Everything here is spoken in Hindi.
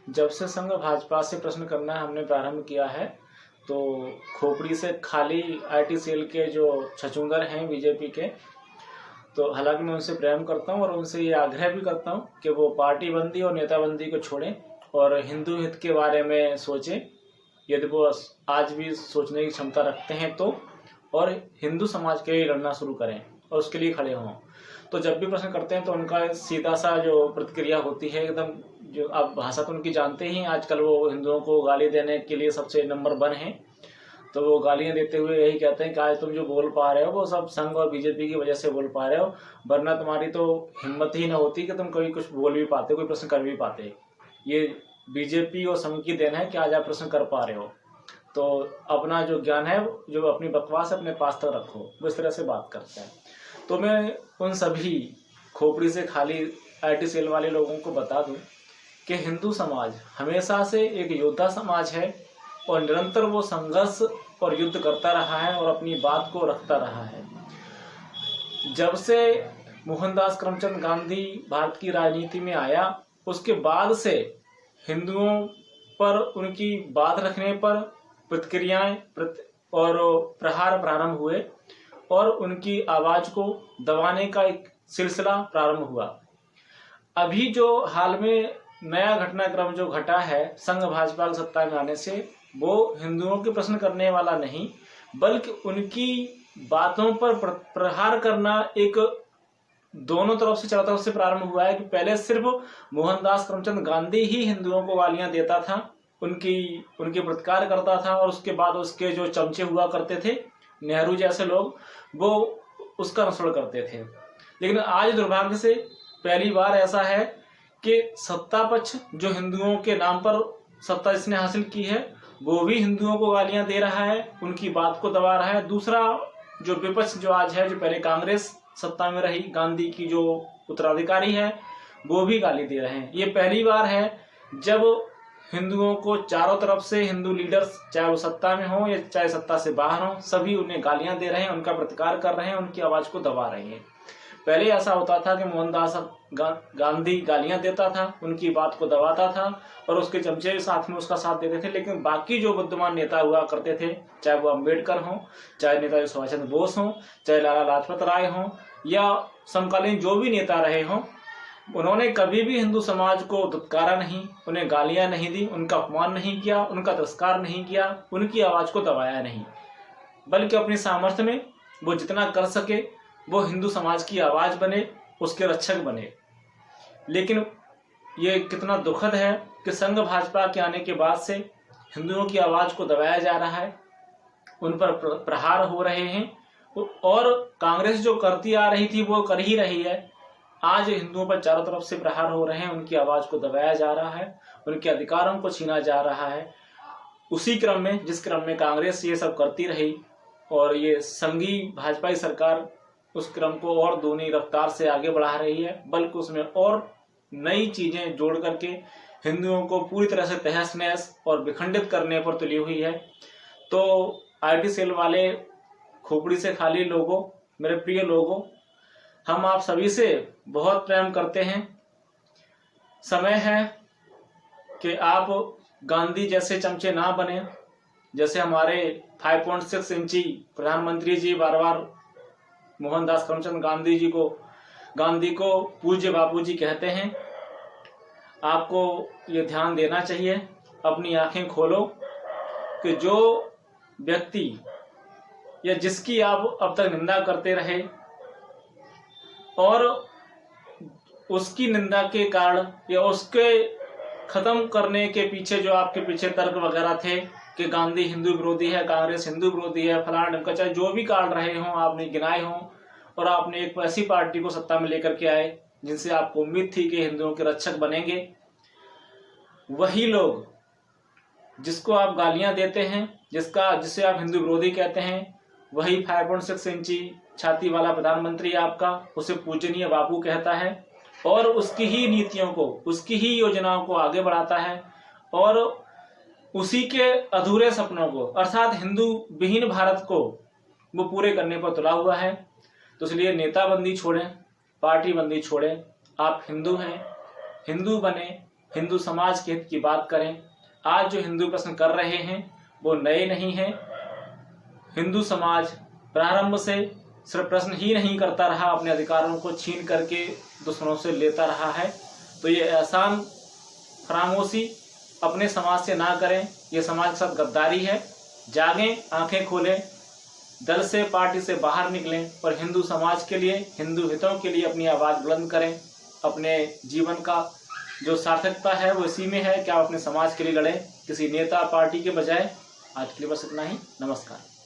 जब से संघ भाजपा से प्रश्न करना हमने प्रारंभ किया है तो खोपड़ी से खाली आईटी सेल के जो छछूंदर हैं बीजेपी के, तो हालांकि मैं उनसे प्रेम करता हूं और उनसे ये आग्रह भी करता हूं कि वो पार्टी बंदी और नेताबंदी को छोड़ें और हिंदू हित के बारे में सोचें, यदि वो आज भी सोचने की क्षमता रखते हैं तो, और हिंदू समाज के लिए लड़ना शुरू करें और उसके लिए खड़े हों। तो जब भी प्रश्न करते हैं तो उनका सीधा सा जो प्रतिक्रिया होती है एकदम, जो आप भाषा तो उनकी जानते ही, आजकल वो हिंदुओं को गाली देने के लिए सबसे नंबर 1 है। तो वो गालियां देते हुए यही कहते हैं कि आज तुम जो बोल पा रहे हो वो सब संघ और बीजेपी की वजह से बोल पा रहे हो, वरना तुम्हारी तो हिम्मत ही ना होती कि तुम कभी कुछ बोल भी पाते, कोई प्रश्न कर भी पाते। ये बीजेपी और संघ की देन है कि आज आप प्रश्न कर पा रहे हो। तो अपना जो ज्ञान है, जो अपनी बकवास अपने पास तक रखो, वो इस तरह से बात करता है। तो मैं उन सभी खोपड़ी से खाली आईटी सेल वाले लोगों को बता दूं कि हिंदू समाज हमेशा से एक योद्धा समाज है और निरंतर वो संघर्ष और युद्ध करता रहा है और अपनी बात को रखता रहा है। जब से मोहनदास करमचंद गांधी भारत की राजनीति में आया, उसके बाद से हिंदुओं पर उनकी बात रखने पर प्रतिक्रियाएं और प्रहार प्रारंभ हुए और उनकी आवाज को दबाने का एक सिलसिला प्रारंभ हुआ। अभी जो हाल में नया घटनाक्रम जो घटा है संघ भाजपा की सत्ता में आने से, वो हिंदुओं के प्रश्न करने वाला नहीं, बल्कि उनकी बातों पर प्रहार करना एक दोनों तरफ से, चारों तरफ से प्रारंभ हुआ है। कि पहले सिर्फ मोहनदास करमचंद गांधी ही हिंदुओं को गालियां देता था, उनके प्रतिकार करता था, और उसके बाद उसके जो चमचे हुआ करते थे नेहरू जैसे लोग, वो उसका अनुसरण करते थे। लेकिन आज दुर्भाग्य से पहली बार ऐसा है कि सत्ता पक्ष जो हिंदुओं के नाम पर सत्ता जिसने हासिल की है, वो भी हिंदुओं को गालियां दे रहा है, उनकी बात को दबा रहा है। दूसरा जो विपक्ष जो आज है, जो पहले कांग्रेस सत्ता में रही, गांधी की जो उत्तराधिकारी है, वो भी गाली दे रहे हैं। ये पहली बार है जब हिंदुओं को चारों तरफ से हिंदू लीडर्स, चाहे वो सत्ता में हो या चाहे सत्ता से बाहर हो, सभी उन्हें गालियां दे रहे हैं, उनका प्रतिकार कर रहे हैं, उनकी आवाज को दबा रहे हैं। पहले ऐसा होता था कि मोहनदास गांधी गालियां देता था, उनकी बात को दबाता था और उसके चमचे साथ में उसका साथ देते थे। लेकिन बाकी जो बुद्धिमान नेता हुआ करते थे, चाहे वो अम्बेडकर हों, चाहे नेताजी सुभाष चंद्र बोस हों, चाहे लाला लाजपत राय हों, या समकालीन जो भी नेता रहे हों, उन्होंने कभी भी हिंदू समाज को दुत्कारा नहीं, उन्हें गालियां नहीं दी, उनका अपमान नहीं किया, उनका तिरस्कार नहीं किया, उनकी आवाज को दबाया नहीं, बल्कि अपनी सामर्थ्य में वो जितना कर सके वो हिंदू समाज की आवाज बने, उसके रक्षक बने। लेकिन ये कितना दुखद है कि संघ भाजपा के आने के बाद से हिंदुओं की आवाज को दबाया जा रहा है, उन पर प्रहार हो रहे हैं, और कांग्रेस जो करती आ रही थी वो कर ही रही है। आज हिंदुओं पर चारों तरफ से प्रहार हो रहे हैं, उनकी आवाज को दबाया जा रहा है, उनके अधिकारों को छीना जा रहा है। उसी क्रम में, जिस क्रम में कांग्रेस ये सब करती रही और ये संघी भाजपा की सरकार उस क्रम को और दूनी रफ्तार से आगे बढ़ा रही है, बल्कि उसमें और नई चीजें जोड़ करके हिंदुओं को पूरी तरह से तहस नहस और विखंडित करने पर तुली हुई है। तो आईटी सेल वाले खोपड़ी से खाली लोगों, मेरे प्रिय लोगों, हम आप सभी से बहुत प्रेम करते हैं। समय है कि आप गांधी जैसे चमचे ना बने, जैसे हमारे 5.6 इंची प्रधानमंत्री जी बार बार मोहनदास करमचंद गांधी को पूज्य बापूजी कहते हैं। आपको ये ध्यान देना चाहिए, अपनी आंखें खोलो कि जो व्यक्ति या जिसकी आप अब तक निंदा करते रहे और उसकी निंदा के कारण या उसके खत्म करने के पीछे जो आपके पीछे तर्क वगैरह थे कि गांधी हिंदू विरोधी है, कांग्रेस हिंदू विरोधी है, फलाना ढमका, चाहे जो भी कारण रहे हों, आपने गिनाए हों, और आपने एक ऐसी पार्टी को सत्ता में लेकर के आए जिनसे आपको उम्मीद थी कि हिंदुओं के रक्षक बनेंगे, वही लोग जिसको आप गालियां देते हैं, जिसे आप हिंदू विरोधी कहते हैं, वही 5.6 इंची छाती वाला प्रधानमंत्री आपका उसे पूजनीय बापू कहता है और उसकी ही नीतियों को, उसकी ही योजनाओं को आगे बढ़ाता है और उसी के अधूरे सपनों को, अर्थात हिंदू विहीन भारत को वो पूरे करने पर तुला हुआ है। तो इसलिए नेता बंदी छोड़ें, पार्टी बंदी छोड़ें, आप हिंदू हैं, हिंदू बने, हिंदू समाज के हित की बात करें। आज जो हिंदू प्रश्न कर रहे हैं वो नए नहीं हैं। हिंदू समाज प्रारंभ से सिर्फ प्रश्न ही नहीं करता रहा, अपने अधिकारों को छीन करके दुश्मनों से लेता रहा है। तो ये एहसान फरामोशी अपने समाज से ना करें, ये समाज के साथ गद्दारी है। जागें, आंखें खोलें, दल से पार्टी से बाहर निकलें और हिंदू समाज के लिए, हिंदू हितों के लिए अपनी आवाज़ बुलंद करें। अपने जीवन का जो सार्थकता है वो इसी में है कि आप अपने समाज के लिए लड़ें, किसी नेता पार्टी के बजाय। आज के लिए बस इतना ही। नमस्कार।